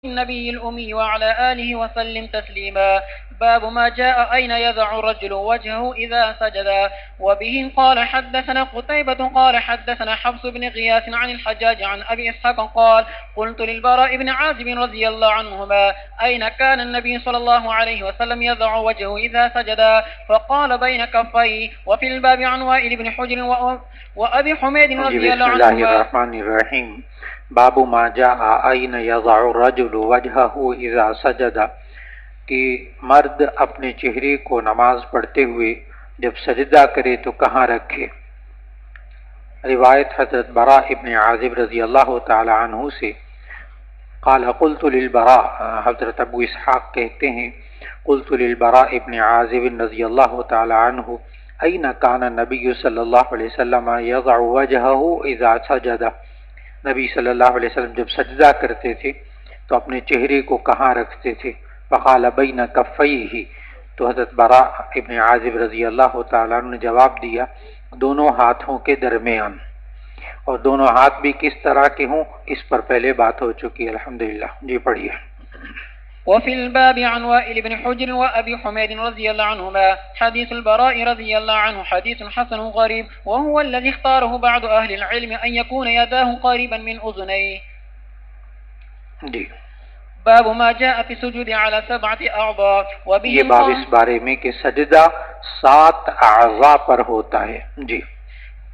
النبي الأمي وعلى آله وسلم تسليما. باب ما جاء أين يضع الرجل وجهه إذا سجد. وبه قال حدثنا قتيبة قال حدثنا حفص بن غياث عن الحجاج عن أبي إسحاق قال قلت للبراء بن عازب رضي الله عنهما أين كان النبي صلى الله عليه وسلم يضع وجهه إذا سجد؟ فقال بين كفيه. وفي الباب عن وائل بن حجر وأبي حميد رضي الله عنهما. بسم الله الرحمن الرحیم. باب ما جاء این یضع الرجل وجهه اذا سجد، کہ مرد اپنے چہرے کو نماز پڑھتے ہوئے جب سجدہ کرے تو کہاں رکھے۔ روایت حضرت براء ابن عازب رضی اللہ تعالی عنہ سے قال قلت للبراء، حضرت ابو اسحاق کہتے ہیں قلت للبراء ابن عازب رضی اللہ تعالی عنہ این کان النبی صلی اللہ علیہ وسلم یضع وجهه اذا سجد، نبی صلی اللہ علیہ وسلم جب سجدہ کرتے تھے تو اپنے چہرے کو کہاں رکھتے تھے؟ فقال بین کفیہ، تو حضرت براء ابن عازب رضی اللہ تعالیٰ عنہ نے جواب دیا دونوں ہاتھوں کے درمیان، اور دونوں ہاتھ بھی کس طرح کے ہوں اس پر پہلے بات ہو چکی الحمدللہ۔ جی پڑھیے۔ وفي الباب عن وائل بن حجر وأبي حميد رضي الله عنهما حديث البراء رضي الله عنه حديث حسن غريب، وهو الذي اختاره بعض أهل العلم أن يكون يداه قريبا من أذنيه. باب ما جاء في السجود على 7 أعضاء. وبه یہ باب اس بارے میں کہ سجدہ 7 اعضاء پر ہوتا ہے۔ جی۔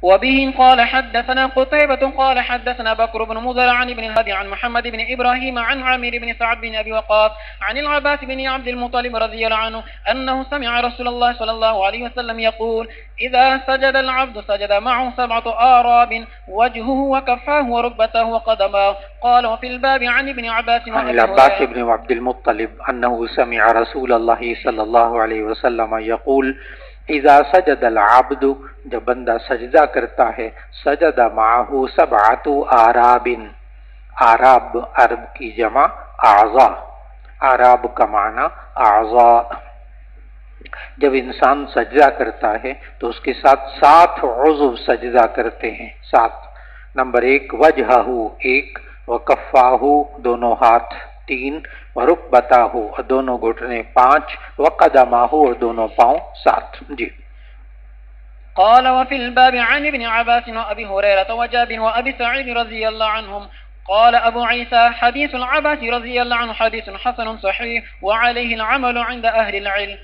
وبه قال حدثنا قتيبة قال حدثنا بكر بن مضر عن ابن الهادي عن محمد بن إبراهيم عن عامر بن سعد بن أبي وقاص عن العباس بن عبد المطلب رضي الله عنه أنه سمع رسول الله صلى الله عليه وسلم يقول إذا سجد العبد سجد معه 7 آراب وجهه وكفاه وركبته وقدماه. قال وفي الباب عن ابن عباس عن العباس بن عبد المطلب أنه سمع رسول الله صلى الله عليه وسلم يقول اذا سجد العبد، جب بندہ سجدہ کرتا ہے سجد معه 7 آراب، آراب عرب کی جمع اعضاء، آراب کا معنی اعضاء، جب انسان سجدہ کرتا ہے تو اس کے ساتھ 7 عضو سجدہ کرتے ہیں۔ 7 نمبر 1 وجہہ 1، وکفاہ دونوں ہاتھ 3، ورکبتاہ دونوں گھٹنے 5، وقدماہ اور دونوں پاؤں 7۔ جی۔ قال وفي الباب عن ابن عباس وأبي هريرة وجابر وأبي سعيد رضي الله عنهم. قال أبو عيسى حديث العباس رضي الله عنه حديث حسن صحيح وعليه العمل عند أهل العلم.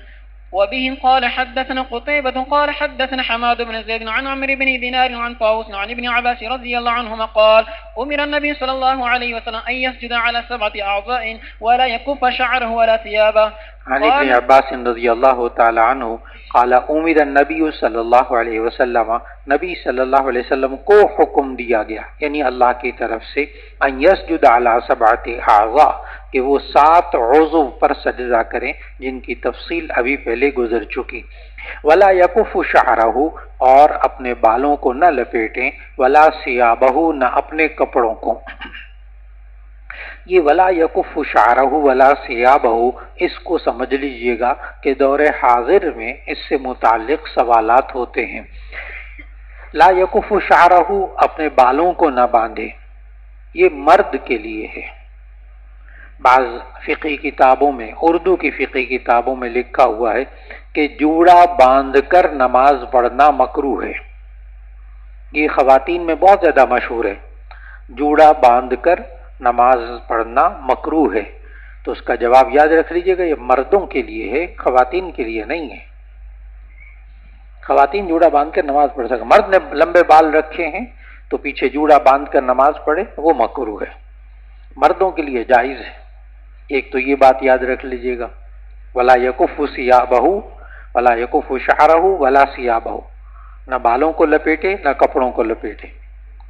وبه قال حدثنا قتيبة قال حدثنا حماد بن زيد عن عمرو بن دينار عن طاووس عن ابن عباس رضي الله عنهما قال أمر النبي صلى الله عليه وسلم أن يسجد على 7 أعضاء ولا يكف شعره ولا ثيابه. عن ابن عباس رضی اللہ تعالی عنہ قال امر النبی صلی اللہ علیہ وسلم، نبی صلی اللہ علیہ وسلم کو حکم دیا گیا یعنی اللہ کی طرف سے ان یسجد علی 7 اعضاء، کہ وہ 7 عضو پر سجدہ کریں جن کی تفصیل ابھی پہلے گزر چکی۔ ولا یکف شعرہ، اور اپنے بالوں کو نہ لپیٹیں، ولا ثیابہ نہ اپنے کپڑوں کو۔ یہ ولا یکف شعرہ ولا ثیابہ اس کو سمجھ لیجئے گا کہ دور حاضر میں اس سے متعلق سوالات ہوتے ہیں۔ لا یکف شعرہ اپنے بالوں کو نہ باندھے، یہ مرد کے لیے ہے۔ بعض فقہی کتابوں میں، اردو کی فقہی کتابوں میں لکھا ہوا ہے کہ جوڑا باندھ کر نماز پڑھنا مکروہ ہے۔ یہ خواتین میں بہت زیادہ مشہور ہے، جوڑا باندھ کر نماز پڑھنا مکروہ ہے۔ تو اس کا جواب یاد رکھ لیجئے گا، یہ مردوں کے لیے ہے، خواتین کے لیے نہیں ہے۔ خواتین جوڑا باندھ کر نماز پڑھ سکتے، مرد نے لمبے بال رکھے ہیں تو پیچھے جوڑا باندھ کر نماز پڑھے وہ مکروہ ہے، مردوں کے لیے جائز ہے۔ ایک تو یہ بات یاد رکھ لیجئے گا، ولا یکف ثیابہ ولا یکف شعرہ ولا ثیابہ، نہ بالوں کو لپیٹے نہ کپڑوں کو لپیٹے۔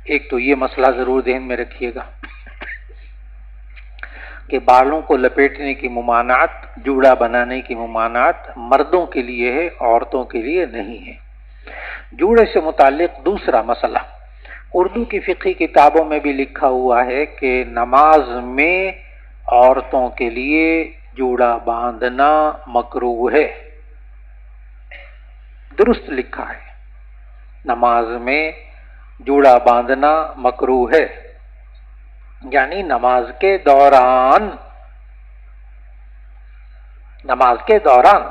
ایک تو یہ مسئلہ ضرور ذہن میں رکھیے گا کہ بالوں کو لپیٹنے کی ممانعت، جوڑا بنانے کی ممانعت مردوں کے لیے ہے، عورتوں کے لیے نہیں ہے۔ جوڑے سے متعلق دوسرا مسئلہ، اردو کی فقہی کتابوں میں بھی لکھا ہوا ہے کہ نماز میں عورتوں کے لیے جوڑا باندھنا مکروہ ہے، درست لکھا ہے، نماز میں جوڑا باندھنا مکروہ ہے۔ یعنی نماز کے دوران، نماز کے دوران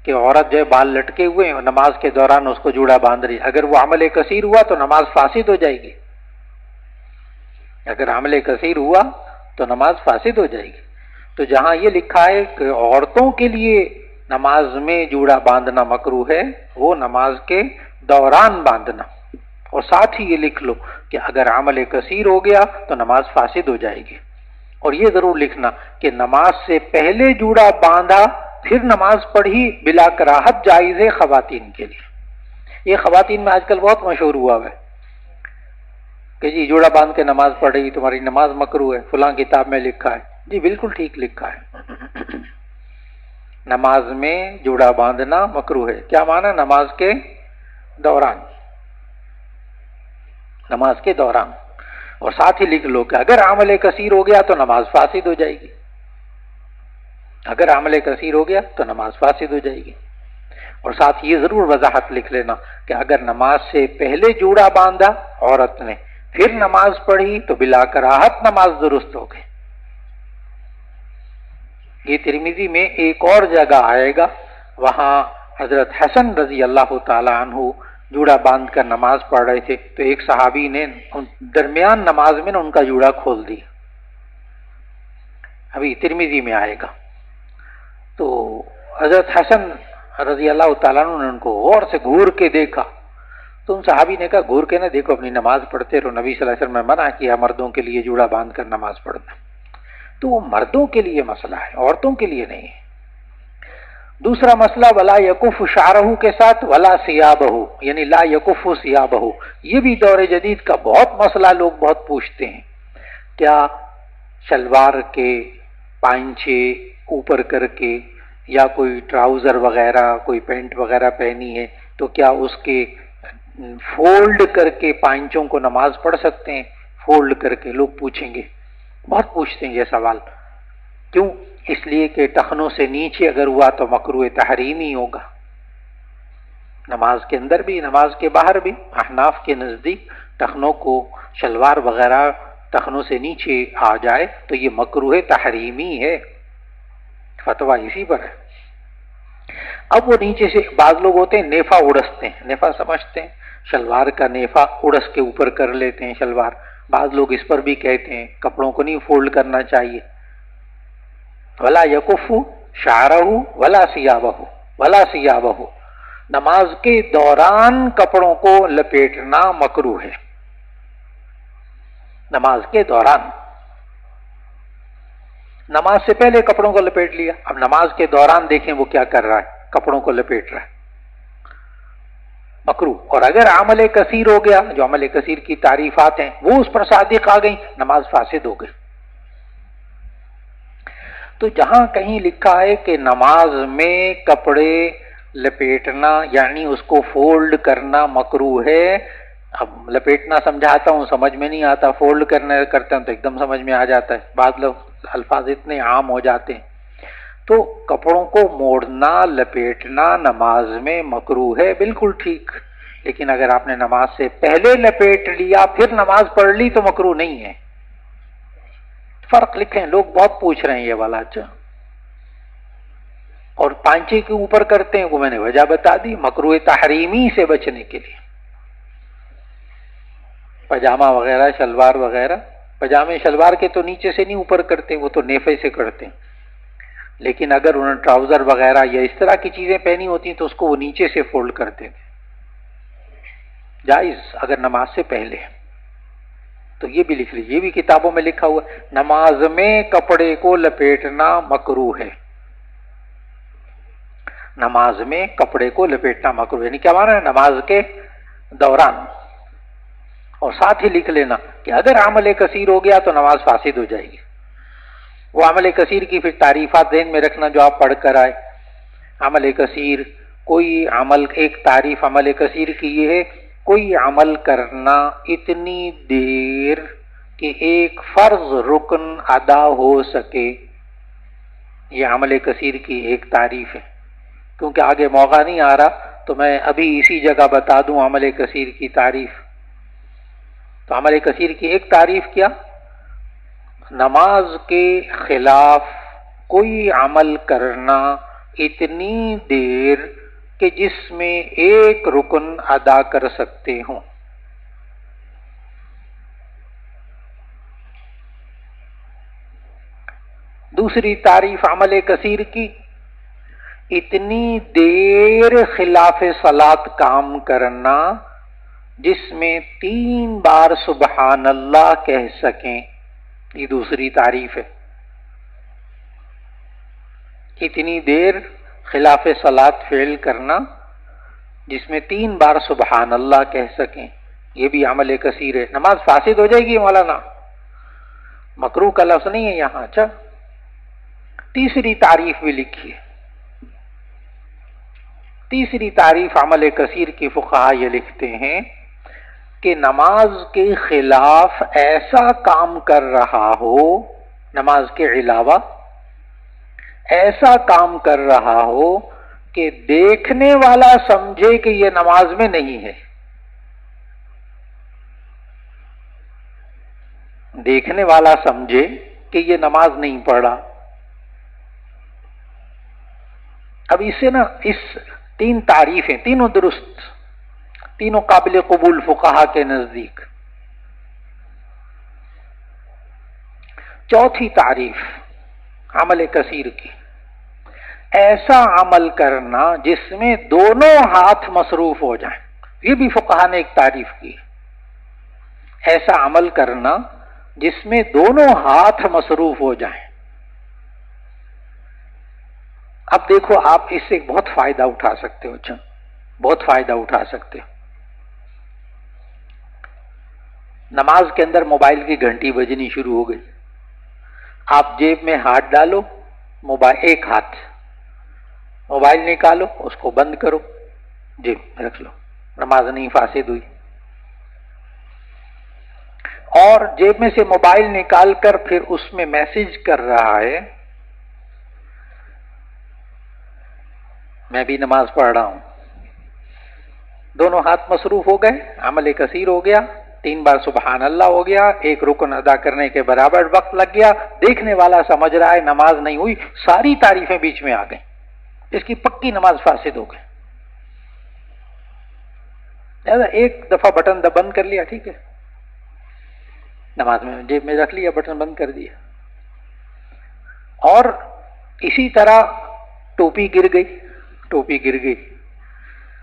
کہ عورت جو ہے بال لٹکے ہوئے ہیں، نماز کے دوران اس کو جوڑا باندھ رہی، اگر وہ عمل کثیر ہوا تو نماز فاسد ہو جائے گی. اگر عمل کثیر ہوا تو نماز فاسد ہو جائے گی. تو جہاں یہ لکھا ہے کہ عورتوں کے لیے نماز میں جوڑا باندھنا مکروہ ہے، وہ نماز کے دوران باندھنا. اور ساتھ ہی یہ لکھ لو کہ اگر عمل کثیر ہو گیا تو نماز فاسد ہو جائے گی. اور یہ ضرور لکھنا کہ نماز سے پہلے جوڑا باندھا پھر نماز پڑھی بلا کراہت جائز ہے خواتین کے لیے. یہ خواتین میں آج کل بہت مشہور ہوا ہے کہ جی جوڑا باندھ کے نماز پڑھ رہی، تمہاری نماز مکروہ ہے، فلاں کتاب میں لکھا ہے. جی بالکل ٹھیک لکھا ہے، نماز میں جوڑا باندھنا مکروہ ہے. کیا معنی؟ نماز کے دوران، نماز کے دوران. اور ساتھ ہی لکھ لو کہ اگر عمل کثیر ہو گیا تو نماز فاسد ہو جائے گی. اگر عمل کثیر ہو گیا تو نماز فاسد ہو جائے گی. اور ساتھ یہ ضرور وضاحت لکھ لینا کہ اگر نماز سے پہلے جوڑا باندھا عورت نے پھر نماز پڑھی تو بلا کراہت نماز درست ہو گئی. یہ ترمذی میں ایک اور جگہ آئے گا، وہاں حضرت حسن رضی اللہ تعالی عنہ جوڑا باندھ کر نماز پڑھ رہے تھے تو ایک صحابی نے درمیان نماز میں ان کا جوڑا کھول دیا. ابھی ترمذی میں آئے گا. تو حضرت حسن رضی اللہ تعالیٰ عنہ نے ان کو غور سے گھور کے دیکھا تو ان صحابی نے کہا گھور کے نہ دیکھو، اپنی نماز پڑھتے رہو، نبی صلی اللہ علیہ وسلم نے منع کیا مردوں کے لیے جوڑا باندھ کر نماز پڑھنا. تو وہ مردوں کے لیے مسئلہ ہے، عورتوں کے لیے نہیں ہے. دوسرا مسئلہ ولا یکف شعرہ کے ساتھ ولا ثیابہ، یعنی لا یکف ثیابہ. یہ بھی دور جدید کا بہت مسئلہ لوگ بہت پوچھتے ہیں. کیا شلوار کے پائنچے اوپر کر کے یا کوئی ٹراؤزر وغیرہ کوئی پینٹ وغیرہ پہنی ہے تو کیا اس کے فولڈ کر کے پائنچوں کو نماز پڑھ سکتے ہیں؟ فولڈ کر کے لوگ پوچھیں گے، بہت پوچھتے ہیں یہ سوال. کیوں؟ اس لیے کہ ٹخنوں سے نیچے اگر ہوا تو مکروہ تحریمی ہوگا. نماز کے اندر بھی نماز کے باہر بھی احناف کے نزدیک ٹخنوں کو شلوار وغیرہ ٹخنوں سے نیچے آ جائے تو یہ مکروہ تحریمی ہے. فتویٰ اسی پر ہے. اب وہ نیچے سے بعض لوگ ہوتے ہیں نیفا اڑستے ہیں، نیفا سمجھتے ہیں، شلوار کا نیفا اڑس کے اوپر کر لیتے ہیں شلوار. بعض لوگ اس پر بھی کہتے ہیں کپڑوں کو نہیں فولڈ کرنا چاہیے. ولا یکف شعرہ ولا ثیابہ، ولا ثیابہ، نماز کے دوران کپڑوں کو لپیٹنا مکروہ ہے. نماز کے دوران، نماز سے پہلے کپڑوں کو لپیٹ لیا، اب نماز کے دوران دیکھیں وہ کیا کر رہا ہے، کپڑوں کو لپیٹ رہا ہے، مکروہ. اور اگر عمل کثیر ہو گیا، جو عمل کثیر کی تعریفات ہیں وہ اس پر صادق آ گئی، نماز فاسد ہو گئی. تو جہاں کہیں لکھا ہے کہ نماز میں کپڑے لپیٹنا یعنی اس کو فولڈ کرنا مکروہ ہے، اب لپیٹنا سمجھاتا ہوں سمجھ میں نہیں آتا، فولڈ کرنا کرتا ہوں تو ایک دم سمجھ میں آ جاتا ہے. بعض لوگ الفاظ اتنے عام ہو جاتے ہیں. تو کپڑوں کو موڑنا لپیٹنا نماز میں مکروہ ہے، بالکل ٹھیک. لیکن اگر آپ نے نماز سے پہلے لپیٹ لیا پھر نماز پڑھ لی تو مکروہ نہیں ہے. فرق لکھیں، لوگ بہت پوچھ رہے ہیں یہ والا. اچھا، اور پانچے کے اوپر کرتے ہیں وہ میں نے وجہ بتا دی، مکروہ تحریمی سے بچنے کے لیے. پاجامہ وغیرہ شلوار وغیرہ، پاجامے شلوار کے تو نیچے سے نہیں اوپر کرتے، وہ تو نیفے سے کرتے ہیں. لیکن اگر انہوں نے ٹراؤزر وغیرہ یا اس طرح کی چیزیں پہنی ہوتی ہیں تو اس کو وہ نیچے سے فولڈ کرتے تھے، جائز اگر نماز سے پہلے. تو یہ بھی لکھ لیجیے، یہ بھی کتابوں میں لکھا ہوا ہے، نماز میں کپڑے کو لپیٹنا مکروہ ہے. نماز میں کپڑے کو لپیٹنا مکروہ، یعنی کیا معنی ہے؟ نماز کے دوران. اور ساتھ ہی لکھ لینا کہ اگر عمل کثیر ہو گیا تو نماز فاسد ہو جائے گی. وہ عمل کثیر کی پھر تعریفات ذہن میں رکھنا جو آپ پڑھ کر آئے. عمل کثیر، کوئی عمل، ایک تعریف عمل کثیر کی یہ ہے کوئی عمل کرنا اتنی دیر کہ ایک فرض رکن ادا ہو سکے، یہ عمل کثیر کی ایک تعریف ہے. کیونکہ آگے موقع نہیں آ رہا تو میں ابھی اسی جگہ بتا دوں عمل کثیر کی تعریف. تو عمل کثیر کی ایک تعریف کیا، نماز کے خلاف کوئی عمل کرنا اتنی دیر کہ جس میں ایک رکن ادا کر سکتے ہوں۔ دوسری تعریف عمل کثیر کی، اتنی دیر خلاف صلاۃ کام کرنا جس میں 3 بار سبحان اللہ کہہ سکیں، یہ دوسری تعریف ہے۔ اتنی دیر خلاف صلاۃ فعل کرنا جس میں 3 بار سبحان اللہ کہہ سکیں، یہ بھی عمل کثیر ہے۔ نماز فاسد ہو جائے گی مولانا، مکروہ کا لفظ نہیں ہے یہاں۔ اچھا، تیسری تعریف بھی لکھی ہے۔ تیسری تعریف عمل کثیر کی فقہا یہ لکھتے ہیں کہ نماز کے خلاف ایسا کام کر رہا ہو، نماز کے علاوہ ایسا کام کر رہا ہو کہ دیکھنے والا سمجھے کہ یہ نماز میں نہیں ہے، دیکھنے والا سمجھے کہ یہ نماز نہیں پڑھا۔ اب اسے نا اس 3 تعریفیں، تینوں درست، تینوں قابل قبول فقہا کے نزدیک۔ چوتھی تعریف عمل کثیر کی، ایسا عمل کرنا جس میں دونوں ہاتھ مصروف ہو جائیں، یہ بھی فقہا نے ایک تعریف کی، ایسا عمل کرنا جس میں دونوں ہاتھ مصروف ہو جائیں۔ اب دیکھو، آپ اس سے بہت فائدہ اٹھا سکتے ہو، اچھا بہت فائدہ اٹھا سکتے ہو۔ نماز کے اندر موبائل کی گھنٹی بجنی شروع ہو گئی، آپ جیب میں ہاتھ ڈالو، موبائل ایک ہاتھ، موبائل نکالو، اس کو بند کرو، جیب میں رکھ لو، نماز نہیں فاسد ہوئی۔ اور جیب میں سے موبائل نکال کر پھر اس میں میسج کر رہا ہے، میں بھی نماز پڑھ رہا ہوں، دونوں ہاتھ مصروف ہو گئے، عمل کثیر ہو گیا، 3 بار سبحان اللہ ہو گیا، ایک رکن ادا کرنے کے برابر وقت لگ گیا، دیکھنے والا سمجھ رہا ہے نماز نہیں ہوئی، ساری تعریفیں بیچ میں آ گئیں، اس کی پکی نماز فاسد ہو گئی۔ ایک دفعہ بٹن بند کر لیا، ٹھیک ہے، نماز میں جیب میں رکھ لیا، بٹن بند کر دیا، اور اسی طرح ٹوپی گر گئی، ٹوپی گر گئی،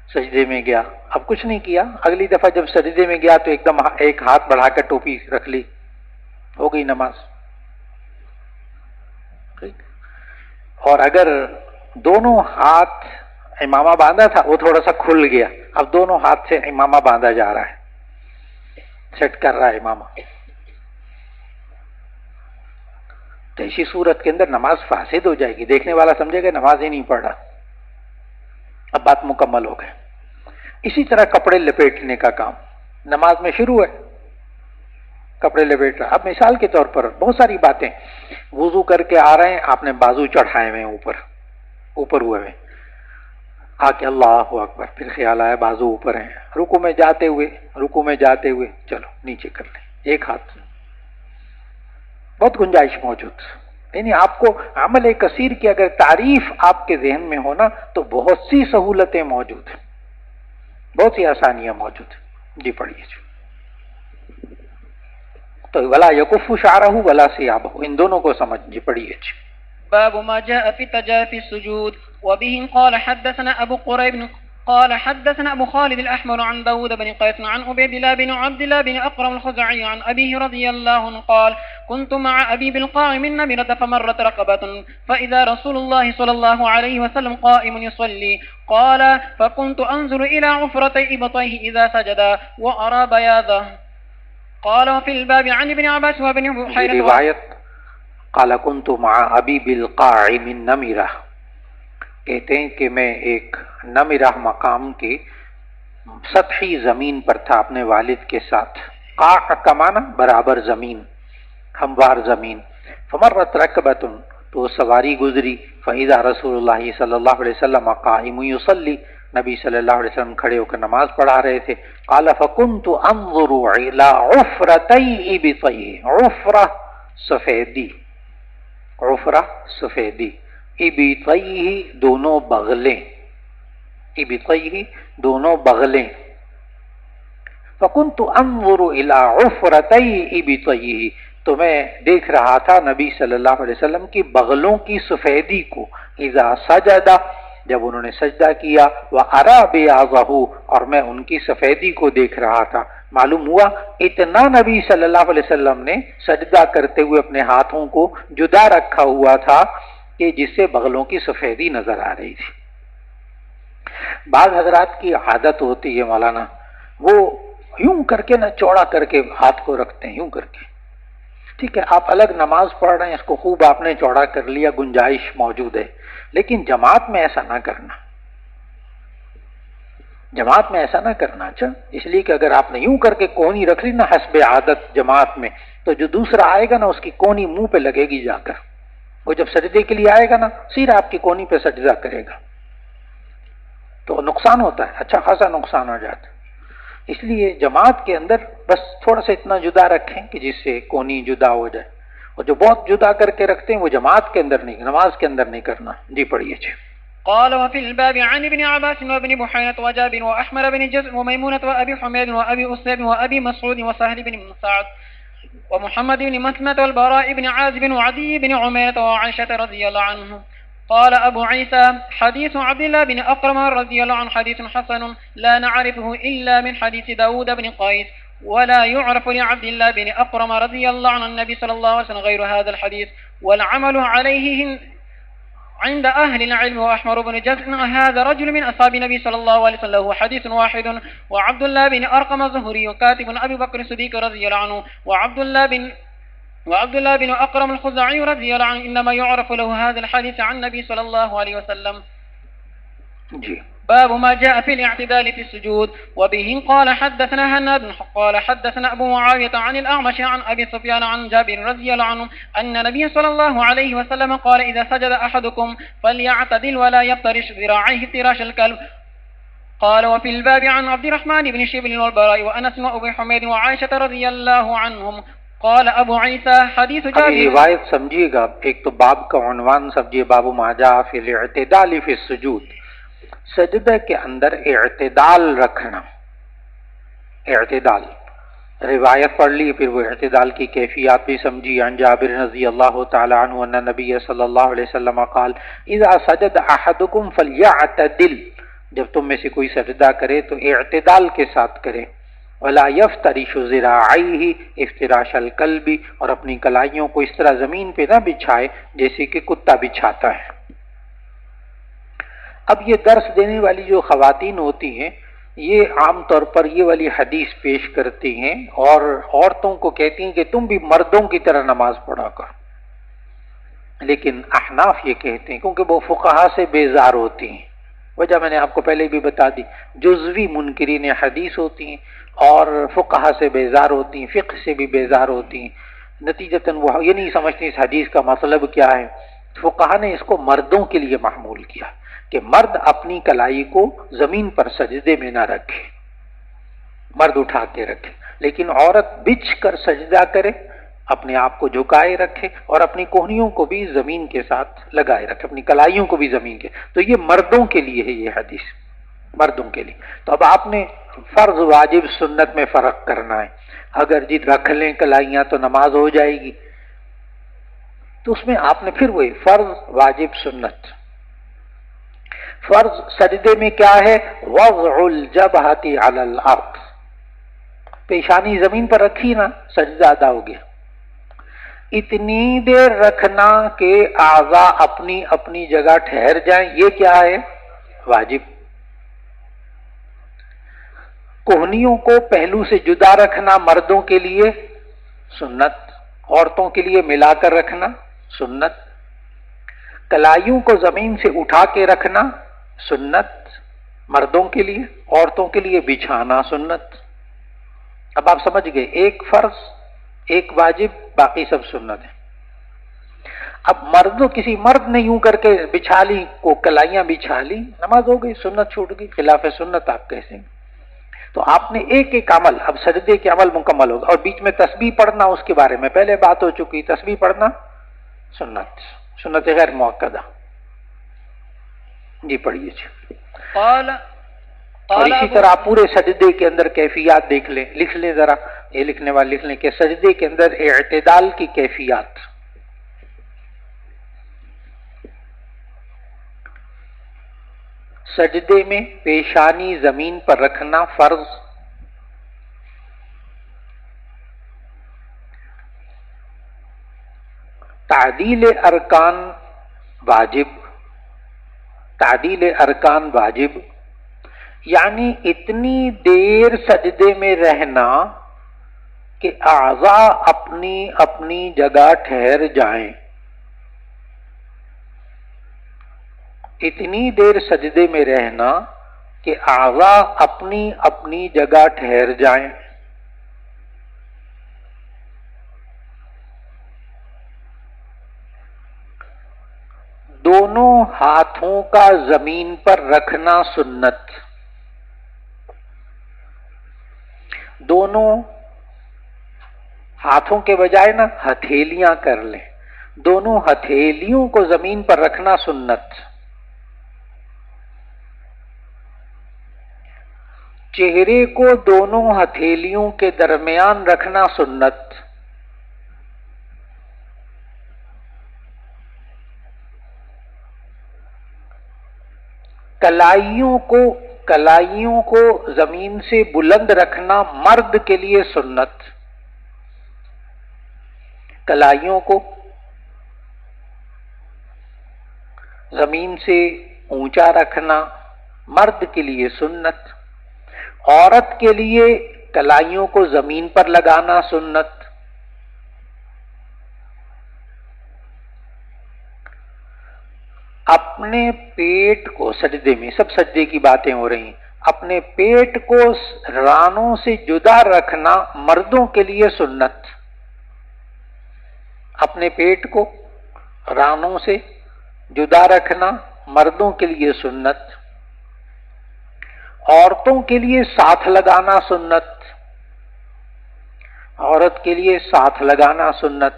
سجدے میں گیا، اب کچھ نہیں کیا، اگلی دفعہ جب سجدے میں گیا تو ایک دم ایک ہاتھ بڑھا کر ٹوپی رکھ لی، ہو گئی نماز، ٹھیک۔ اور اگر دونوں ہاتھ امامہ باندھا تھا، وہ تھوڑا سا کھل گیا، اب دونوں ہاتھ سے امامہ باندھا جا رہا ہے، سیٹ کر رہا ہے امامہ، تو اسی صورت کے اندر نماز فاسد ہو جائے گی، دیکھنے والا سمجھے گا نماز ہی نہیں پڑھ رہا۔ اب بات مکمل ہو گئی۔ اسی طرح کپڑے لپیٹنے کا کام نماز میں شروع ہے، کپڑے لپیٹ رہا۔ اب مثال کے طور پر بہت ساری باتیں، وضو کر کے آ رہے ہیں، آپ نے بازو چڑھائے ہوئے اوپر ہوئے ہوئے، آ کے اللہ اکبر، پھر خیال آیا بازو اوپر ہیں، رکوع میں جاتے ہوئے چلو نیچے کر لیں، ایک ہاتھ، بہت گنجائش موجود۔ یعنی آپ کو عمل کثیر کی اگر تعریف آپ کے ذہن میں ہونا تو بہت سی سہولتیں موجود ہیں، بہت سی آسانیاں موجود ہیں۔ جی پڑھیے جی۔ تو ولا یکف شعرہ ولا ثیابہ، ان دونوں کو سمجھ، جی پڑھیے جی۔ باب ما جاء في تجافي السجود. وبه قال حدثنا أبو قريب قال حدثنا أبو خالد الأحمر عن داود بن قيس عن عبيد الله بن عبد الله بن أقرم الخزاعي عن أبيه رضي الله عنه قال كنت مع أبي بالقاع من نمرة فمرت رقبة فإذا رسول الله صلى الله عليه وسلم قائم يصلي قال فكنت أنظر إلى عفرتي إبطيه إذا سجد وأرى بياضه. قال وفي الباب عن ابن عباس وابن بحيرة روایت قال كنت مع أبي بالقاع من نمرة، کہتے ہیں کہ میں ایک نمرہ مقام کے سطحی زمین پر تھا اپنے والد کے ساتھ، قاع کا معنی برابر زمین، ہموار زمین، فمرت رکبۃ، تو سواری گزری، فإذا رسول اللہ صلی اللہ علیہ وسلم قائم یصلی، نبی صلی اللہ علیہ وسلم کھڑے ہو کر نماز پڑھا رہے تھے. قال فكنت انظر الى عفرتي ابطيه. عفرہ سفیدی، عفرہ سفیدی، ابطيه دونوں بغلیں، ابطيه دونوں بغلیں. فكنت انظر الى عفرتي ابطيه، تو میں دیکھ رہا تھا نبی صلی اللہ علیہ وسلم کی بغلوں کی سفیدی کو. اذا سجد، جب انہوں نے سجدہ کیا، وارى بياضه، اور میں ان کی سفیدی کو دیکھ رہا تھا. معلوم ہوا اتنا نبی صلی اللہ علیہ وسلم نے سجدہ کرتے ہوئے اپنے ہاتھوں کو جدا رکھا ہوا تھا کہ جس سے بغلوں کی سفیدی نظر آ رہی تھی. بعض حضرات کی عادت ہوتی ہے مولانا، وہ یوں کر کے نہ چوڑا کر کے ہاتھ کو رکھتے ہیں، یوں کر کے. ٹھیک ہے، آپ الگ نماز پڑھ رہے ہیں، اس کو خوب آپ نے چوڑا کر لیا، گنجائش موجود ہے، لیکن جماعت میں ایسا نہ کرنا، جماعت میں ایسا نہ کرنا. اچھا، اس لیے کہ اگر آپ نے یوں کر کے کونی رکھ لی نا حسب عادت جماعت میں، تو جو دوسرا آئے گا نا اس کی کونی منہ پہ لگے گی جا کر. وہ جب سجدے کے لیے آئے گا نا سیدھا آپ کی کونی پہ سجدہ کرے گا، تو نقصان ہوتا ہے، اچھا خاصا نقصان ہو جاتا ہے. اس لیے جماعت کے اندر بس تھوڑا سا اتنا جدا رکھیں کہ جس سے کونی جدا ہو جائے، اور جو بہت جدا کر کے رکھتے ہیں وہ جماعت کے اندر نہیں، نماز کے اندر نہیں کرنا. جی پڑھیے. قال وفي الباب عن ابن عباس وابن بحيرة وجابر وأحمر بن جزء وميمونة وأبي حميد وأبي أسيد وأبي مسعود وسهل بن سعد ومحمد بن مسلمة والبراء بن عازب وعدي بن عميرة وعائشة رضي الله عنهم. قال أبو عيسى حديث عبد الله بن أقرم رضي الله عنه حديث حسن لا نعرفه إلا من حديث داود بن قيس، ولا يعرف لعبد الله بن أقرم رضي الله عن النبي صلى الله عليه وسلم غير هذا الحديث، والعمل عليه عند أهل العلم. وأحمر بن جزء هذا رجل من أصحاب النبي صلى الله عليه وسلم له حديث واحد. وعبد الله بن أرقم الزهري كاتب أبي بكر الصديق رضي الله عنه، وعبد الله بن أقرم الخزاعي رضي الله عنه إنما يعرف له هذا الحديث عن النبي صلى الله عليه وسلم. باب ما جاء في الاعتدال في السجود. وبه قال حدثنا هناد قال حدثنا أبو معاوية عن الأعمش عن أبي سفيان عن جابر رضي الله عنه أن النبي صلى الله عليه وسلم قال إذا سجد أحدكم فليعتدل ولا يفترش ذراعيه افتراش الكلب. قال وفي الباب عن عبد الرحمن بن شبل والبراء وأنس وأبي حميد وعائشة رضي الله عنهم. قال ابو عیسیٰ حدیث جابر. روایت سمجھیے گا، ایک تو باب کا عنوان سمجھیے، باب ما جاء فی الاعتدال فی السجود، سجدہ کے اندر اعتدال رکھنا. اعتدال روایت پڑھ لی، پھر وہ اعتدال کی کیفیات بھی سمجھی. عن جابر رضی اللہ تعالی عنہ ان نبی صلی اللہ علیہ وسلم قال اذا سجد احدکم فلیعتدل، جب تم میں سے کوئی سجدہ کرے تو اعتدال کے ساتھ کرے. ولا یفترش ذراعیہ افتراش الکلب، اور اپنی کلائیوں کو اس طرح زمین پہ نہ بچھائے جیسے کہ کتا بچھاتا ہے. اب یہ درس دینے والی جو خواتین ہوتی ہیں یہ عام طور پر یہ والی حدیث پیش کرتی ہیں اور عورتوں کو کہتی ہیں کہ تم بھی مردوں کی طرح نماز پڑھا کر. لیکن احناف یہ کہتے ہیں کیونکہ وہ فقہا سے بیزار ہوتی ہیں، وجہ میں نے آپ کو پہلے بھی بتا دی، جزوی منکرین حدیث ہوتی ہیں اور فقہا سے بیزار ہوتی ہیں، فقہ سے بھی بیزار ہوتی ہیں. نتیجتاً وہ یہ نہیں سمجھتی اس حدیث کا مطلب کیا ہے. فقہا نے اس کو مردوں کے لیے محمول کیا کہ مرد اپنی کلائی کو زمین پر سجدے میں نہ رکھے، مرد اٹھا کے رکھے، لیکن عورت بچھ کر سجدہ کرے، اپنے آپ کو جھکائے رکھے اور اپنی کوہنیوں کو بھی زمین کے ساتھ لگائے رکھے، اپنی کلائیوں کو بھی زمین کے. تو یہ مردوں کے لیے ہے یہ حدیث، مردوں کے لیے. تو اب آپ نے فرض واجب سنت میں فرق کرنا ہے. اگر جی رکھ لیں کلائیاں تو نماز ہو جائے گی، تو اس میں آپ نے پھر وہی فرض واجب سنت. فرض سجدے میں کیا ہے؟ وضع الجبہۃ علی الارض، پیشانی زمین پر رکھی نا، سجدہ ادا ہو گیا. اتنی دیر رکھنا کہ اعضاء اپنی اپنی جگہ ٹھہر جائیں، یہ کیا ہے؟ واجب. کوہنیوں کو پہلو سے جدا رکھنا مردوں کے لیے سنت، عورتوں کے لیے ملا کر رکھنا سنت. کلائیوں کو زمین سے اٹھا کے رکھنا سنت مردوں کے لیے، عورتوں کے لیے بچھانا سنت. اب آپ سمجھ گئے، ایک فرض ایک واجب، باقی سب سنت ہے. اب کسی مرد نے یوں کر کے بچھا لی کو کلائیاں بچھا لی، نماز ہو گئی، سنت چھوٹ گئی، خلاف سنت آپ کیسے؟ تو آپ نے ایک ایک عمل، اب سجدے کے عمل مکمل ہوگا، اور بیچ میں تسبیح پڑھنا، اس کے بارے میں پہلے بات ہو چکی، تسبیح پڑھنا سنت غیر مؤکدہ۔ جی پڑھیے جی۔ اور اسی طرح آپ پورے سجدے کے اندر کیفیات دیکھ لیں، لکھ لیں ذرا، یہ لکھنے والے لکھ لیں کہ سجدے کے اندر اعتدال کی کیفیات۔ سجدے میں پیشانی زمین پر رکھنا فرض، تعدیل ارکان واجب، تعدیل ارکان واجب یعنی اتنی دیر سجدے میں رہنا کہ اعضاء اپنی اپنی جگہ ٹھہر جائیں، اتنی دیر سجدے میں رہنا کہ اعضاء اپنی اپنی جگہ ٹھہر جائیں۔ دونوں ہاتھوں کا زمین پر رکھنا سنت، دونوں ہاتھوں کے بجائے نا ہتھیلیاں کر لیں، دونوں ہتھیلیوں کو زمین پر رکھنا سنت۔ چہرے کو دونوں ہتھیلیوں کے درمیان رکھنا سنت۔ کلائیوں کو زمین سے بلند رکھنا مرد کے لیے سنت، کلائیوں کو زمین سے اونچا رکھنا مرد کے لیے سنت، عورت کے لیے کلائیوں کو زمین پر لگانا سنت۔ اپنے پیٹ کو سجدے میں، سب سجدے کی باتیں ہو رہی ہیں، اپنے پیٹ کو رانوں سے جدا رکھنا مردوں کے لیے سنت، اپنے پیٹ کو رانوں سے جدا رکھنا مردوں کے لیے سنت، عورتوں کے لیے ساتھ لگانا سنت، عورت کے لیے ساتھ لگانا سنت۔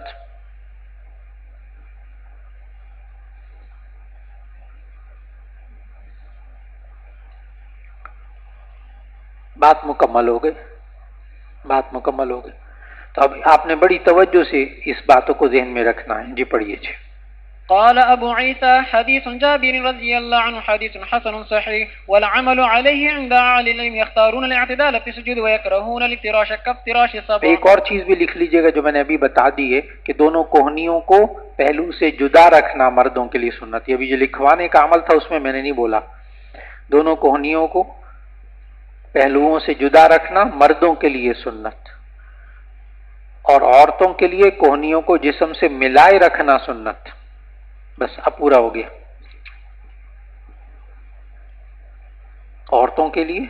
بات مکمل ہو گئی، بات مکمل ہو گئی۔ تو اب آپ نے بڑی توجہ سے اس باتوں کو ذہن میں رکھنا ہے۔ جی پڑھیے جی۔ قال ابو عيسى حديث جابر رضي الله عنه حديث حسن صحيح والعمل عليه عند اهل العلم يختارون الاعتدال في السجود ويكرهون الافتراش كافتراش السبع۔ ایک اور چیز بھی لکھ لیجئے گا جو میں نے ابھی بتا دی ہے کہ دونوں کوہنیوں کو پہلو سے جدا رکھنا مردوں کے لیے سنت۔ یہ ابھی جو لکھوانے کا عمل تھا اس میں نے نہیں بولا، دونوں کوہنیوں کو پہلوؤں سے جدا رکھنا مردوں کے لیے سنت، اور عورتوں کے لیے کوہنیوں کو جسم سے ملائے رکھنا سنت۔ بس اب پورا ہو گیا۔ عورتوں کے لیے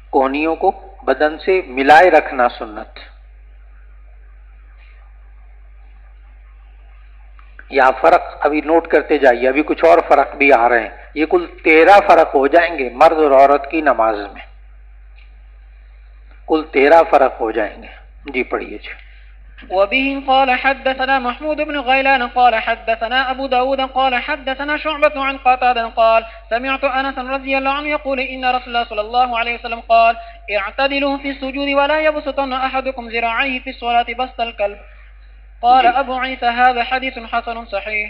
کوہنیوں کو بدن سے ملائے رکھنا سنت۔ یا فرق ابھی نوٹ کرتے جائیے، ابھی کچھ اور فرق بھی آ رہے ہیں، یہ کل 13 فرق ہو جائیں گے مرد اور عورت کی نماز میں، کل 13 فرق ہو جائیں گے۔ جی پڑھیے جی۔ وبه قال حدثنا محمود بن غيلان قال حدثنا أبو داود قال حدثنا شعبة عن قتادة قال سمعت أنس رضي الله عنه يقول إن رسول الله صلى الله عليه وسلم قال اعتدلوا في السجود ولا يبسطن أحدكم ذراعيه في الصلاة بسط الكلب۔ قال أبو عيسى هذا حديث حسن صحيح۔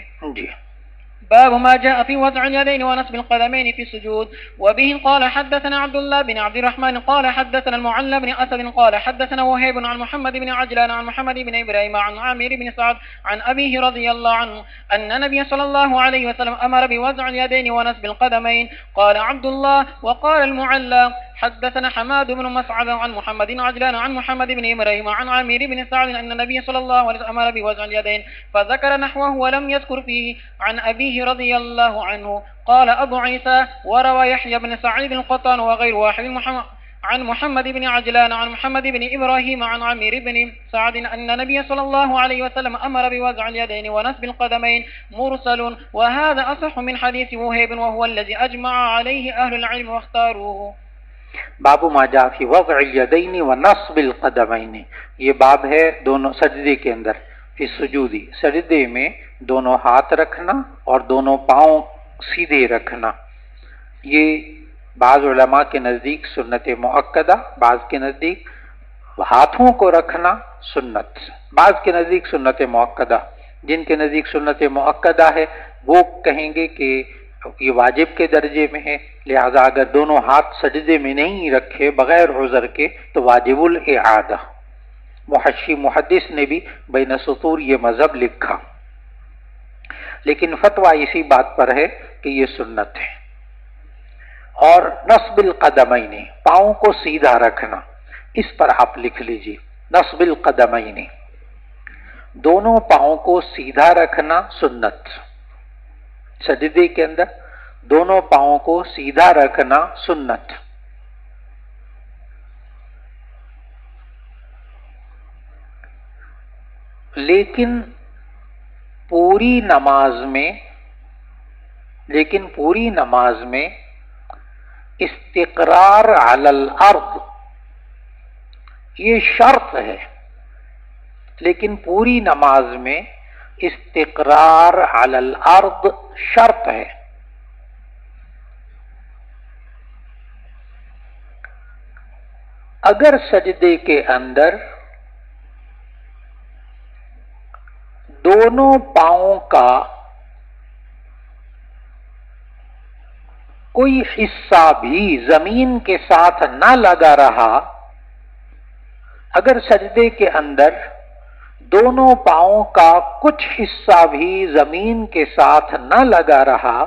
باب ما جاء في وضع اليدين ونصب القدمين في السجود. وبه قال حدثنا عبد الله بن عبد الرحمن قال حدثنا المعلى بن أسد قال حدثنا وهيب عن محمد بن عجلان عن محمد بن إبراهيم عن عامر بن سعد عن أبيه رضي الله عنه أن النبي صلى الله عليه وسلم أمر بوضع اليدين ونصب القدمين. قال عبد الله وقال المعلى حدثنا حماد بن مسعد عن محمد بن عجلان عن محمد بن إبراهيم عن عامر بن سعد أن النبي صلى الله عليه وسلم أمر بوضع اليدين فذكر نحوه ولم يذكر فيه عن أبيه رضي الله عنه. قال أبو عيسى وروى يحيى بن سعيد القطان وغير واحد عن محمد بن عجلان عن محمد بن إبراهيم عن عمير بن سعد أن النبي صلى الله عليه وسلم أمر بوضع اليدين ونصب القدمين مرسل، وهذا أصح من حديث وهيب وهو الذي أجمع عليه أهل العلم واختاروه. باب ما جاء فی وضع الیدین و نصب القدمین، یہ باب ہے دونوں سجدے کے اندر، فی سجودی، سجدے میں دونوں ہاتھ رکھنا اور دونوں پاؤں سیدھے رکھنا. یہ بعض علماء کے نزدیک سنت مؤکدہ، بعض کے نزدیک ہاتھوں کو رکھنا سنت، بعض کے نزدیک سنت مؤکدہ. جن کے نزدیک سنت مؤکدہ ہے وہ کہیں گے کہ یہ واجب کے درجے میں ہے، لہذا اگر دونوں ہاتھ سجدے میں نہیں رکھے بغیر عذر کے تو واجب الاعادہ. محشی محدث نے بھی بین سطور یہ مذہب لکھا، لیکن فتویٰ اسی بات پر ہے کہ یہ سنت ہے. اور نصب القدمین، پاؤں کو سیدھا رکھنا، اس پر آپ لکھ لیجیے نصب القدمین، دونوں پاؤں کو سیدھا رکھنا سنت. سجدے کے اندر دونوں پاؤں کو سیدھا رکھنا سنت. لیکن پوری نماز میں استقرار علی الارض یہ شرط ہے، لیکن پوری نماز میں استقرار علی الارض شرط ہے. اگر سجدے کے اندر دونوں پاؤں کا کوئی حصہ بھی زمین کے ساتھ نہ لگا رہا، اگر سجدے کے اندر دونوں پاؤں کا کچھ حصہ بھی زمین کے ساتھ نہ لگا رہا،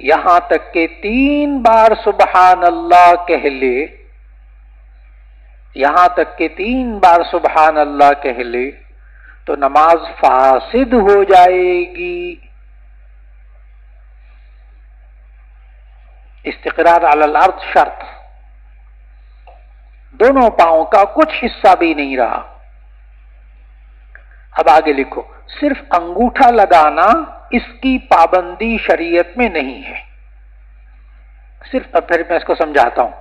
یہاں تک کہ 3 بار سبحان اللہ کہہ لے، یہاں تک کہ 3 بار سبحان اللہ کہہ لے تو نماز فاسد ہو جائے گی. استقرار علی الارض شرط، دونوں پاؤں کا کچھ حصہ بھی نہیں رہا. اب آگے لکھو، صرف انگوٹھا لگانا اس کی پابندی شریعت میں نہیں ہے. اب پھر میں اس کو سمجھاتا ہوں.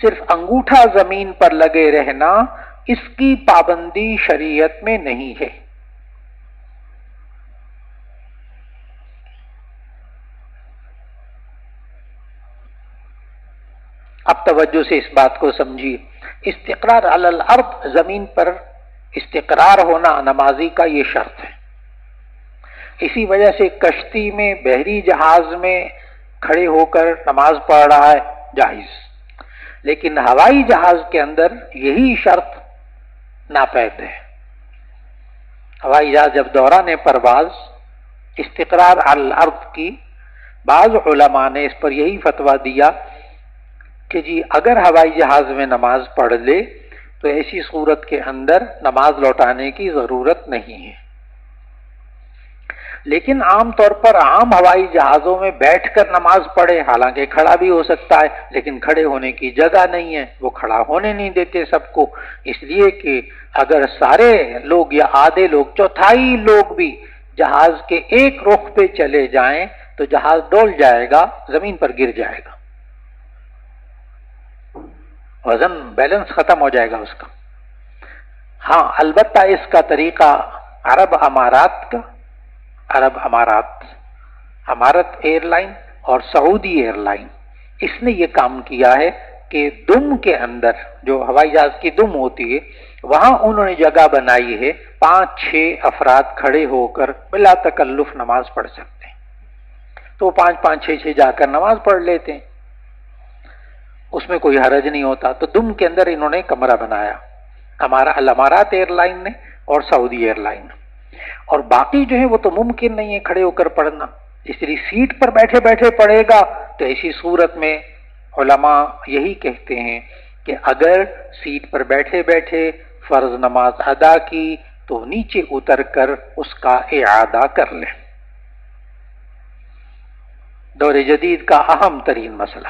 صرف انگوٹھا زمین پر لگے رہنا اس کی پابندی شریعت میں نہیں ہے. اب توجہ سے اس بات کو سمجھیے. استقرار علی الارض، زمین پر استقرار ہونا نمازی کا یہ شرط ہے. اسی وجہ سے کشتی میں، بحری جہاز میں کھڑے ہو کر نماز پڑھ رہا ہے جائز، لیکن ہوائی جہاز کے اندر یہی شرط ناپید ہے. ہوائی جہاز جب دوران پرواز استقرار علی الارض کی، بعض علماء نے اس پر یہی فتویٰ دیا کہ جی اگر ہوائی جہاز میں نماز پڑھ لے تو ایسی صورت کے اندر نماز لوٹانے کی ضرورت نہیں ہے. لیکن عام طور پر عام ہوائی جہازوں میں بیٹھ کر نماز پڑھے، حالانکہ کھڑا بھی ہو سکتا ہے، لیکن کھڑے ہونے کی جگہ نہیں ہے، وہ کھڑا ہونے نہیں دیتے سب کو، اس لیے کہ اگر سارے لوگ یا آدھے لوگ، چوتھائی لوگ بھی جہاز کے ایک رخ پہ چلے جائیں تو جہاز ڈول جائے گا، زمین پر گر جائے گا، وزن بیلنس ختم ہو جائے گا اس کا. ہاں البتہ اس کا طریقہ عرب امارت ایئر لائن اور سعودی ایئر لائن، اس نے یہ کام کیا ہے کہ دم کے اندر جو ہوائی جہاز کی دم ہوتی ہے وہاں انہوں نے جگہ بنائی ہے، 5-6 افراد کھڑے ہو کر بلا تکلف نماز پڑھ سکتے ہیں. تو 5-5-6 جا کر نماز پڑھ لیتے ہیں، اس میں کوئی حرج نہیں ہوتا. تو دم کے اندر انہوں نے کمرہ بنایا، الامارات ایئر لائن نے اور سعودی ایئر لائن. اور باقی جو ہے وہ تو ممکن نہیں ہے کھڑے ہو کر پڑھنا، اس لیے سیٹ پر بیٹھے بیٹھے پڑھے گا. تو ایسی صورت میں علماء یہی کہتے ہیں کہ اگر سیٹ پر بیٹھے بیٹھے فرض نماز ادا کی تو نیچے اتر کر اس کا اعادہ کر لیں. دور جدید کا اہم ترین مسئلہ.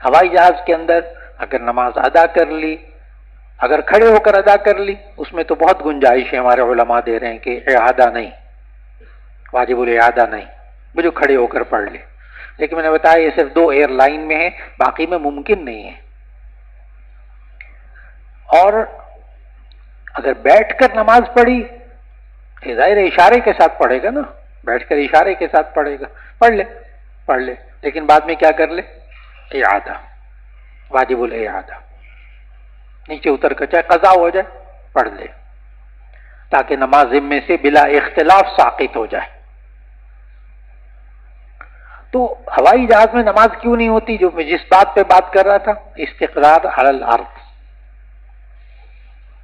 ہوائی جہاز کے اندر اگر نماز ادا کر لی، اگر کھڑے ہو کر ادا کر لی، اس میں تو بہت گنجائش ہے، ہمارے علماء دے رہے ہیں کہ اعادہ نہیں، واجب الاعادہ نہیں، وہ جو کھڑے ہو کر پڑھ لے. لیکن میں نے بتایا یہ صرف 2 ایئر لائن میں ہے، باقی میں ممکن نہیں ہے. اور اگر بیٹھ کر نماز پڑھی، ظاہر اشارے کے ساتھ پڑھے گا نا، بیٹھ کر اشارے کے ساتھ پڑھے گا، پڑھ لے، لیکن بعد میں کیا کر لے؟ اعادہ، واجب الاعادہ، نیچے اتر کر چاہے قضا ہو جائے پڑھ لے، تاکہ نماز ذمے سے بلا اختلاف ساقط ہو جائے. تو ہوائی جہاز میں نماز کیوں نہیں ہوتی؟ جو میں جس بات پہ بات کر رہا تھا، استقرار علی الارض.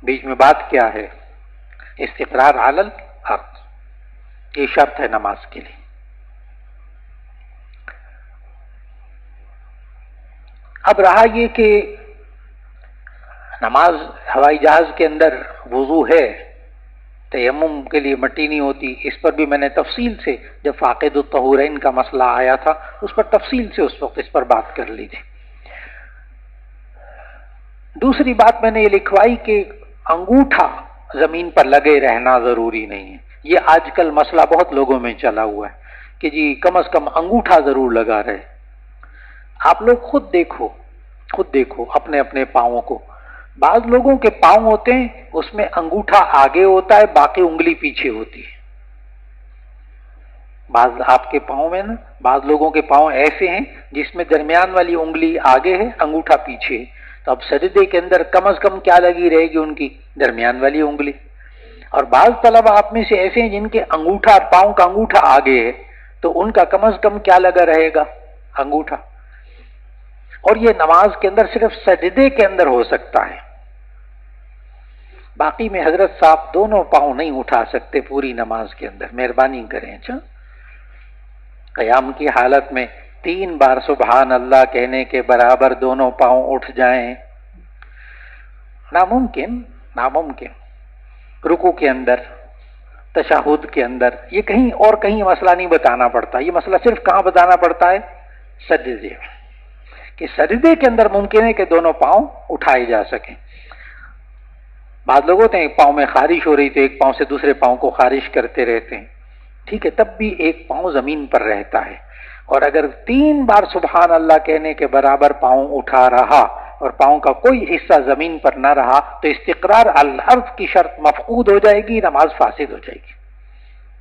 بیچ میں بات کیا ہے؟ استقرار علی الارض، یہ شرط ہے نماز کے لیے. اب رہا یہ کہ نماز ہوائی جہاز کے اندر وضو ہے، تیمم کے لیے مٹی نہیں ہوتی، اس پر بھی میں نے تفصیل سے جب فاقد الطہورین کا مسئلہ آیا تھا اس پر تفصیل سے اس وقت اس پر بات کر لی تھی. دوسری بات میں نے یہ لکھوائی کہ انگوٹھا زمین پر لگے رہنا ضروری نہیں ہے. یہ آج کل مسئلہ بہت لوگوں میں چلا ہوا ہے کہ جی کم از کم انگوٹھا ضرور لگا رہے. آپ لوگ خود دیکھو اپنے اپنے پاؤں کو. بعض لوگوں کے پاؤں ہوتے ہیں اس میں انگوٹھا آگے ہوتا ہے، باقی انگلی پیچھے ہوتی ہے. بعض آپ کے پاؤں میں نا، بعض لوگوں کے پاؤں ایسے ہیں جس میں درمیان والی انگلی آگے ہے، انگوٹھا پیچھے ہے. تو اب سجدے کے اندر کم از کم کیا لگی رہے گی؟ ان کی درمیان والی انگلی. اور بعض طلبہ آپ میں سے ایسے ہیں جن کے انگوٹھا، پاؤں کا انگوٹھا آگے ہے، تو ان کا کم از کم کیا لگا رہے گا؟ انگوٹھا. اور یہ نماز کے اندر صرف سجدے کے اندر ہو سکتا ہے، باقی میں حضرت صاحب دونوں پاؤں نہیں اٹھا سکتے پوری نماز کے اندر. مہربانی کریں. اچھا، قیام کی حالت میں 3 بار سبحان اللہ کہنے کے برابر دونوں پاؤں اٹھ جائیں، ناممکن. رکوع کے اندر، تشہد کے اندر، یہ کہیں اور کہیں مسئلہ نہیں بتانا پڑتا. یہ مسئلہ صرف کہاں بتانا پڑتا ہے؟ سجدے. کہ سجدے کے اندر ممکن ہے کہ دونوں پاؤں اٹھائے جا سکیں. بعض لوگ ہوتے ہیں ایک پاؤں میں خارش ہو رہی تو ایک پاؤں سے دوسرے پاؤں کو خارش کرتے رہتے ہیں، ٹھیک ہے، تب بھی ایک پاؤں زمین پر رہتا ہے. اور اگر 3 بار سبحان اللہ کہنے کے برابر پاؤں اٹھا رہا اور پاؤں کا کوئی حصہ زمین پر نہ رہا تو استقرار علی الارض کی شرط مفقود ہو جائے گی، نماز فاسد ہو جائے گی.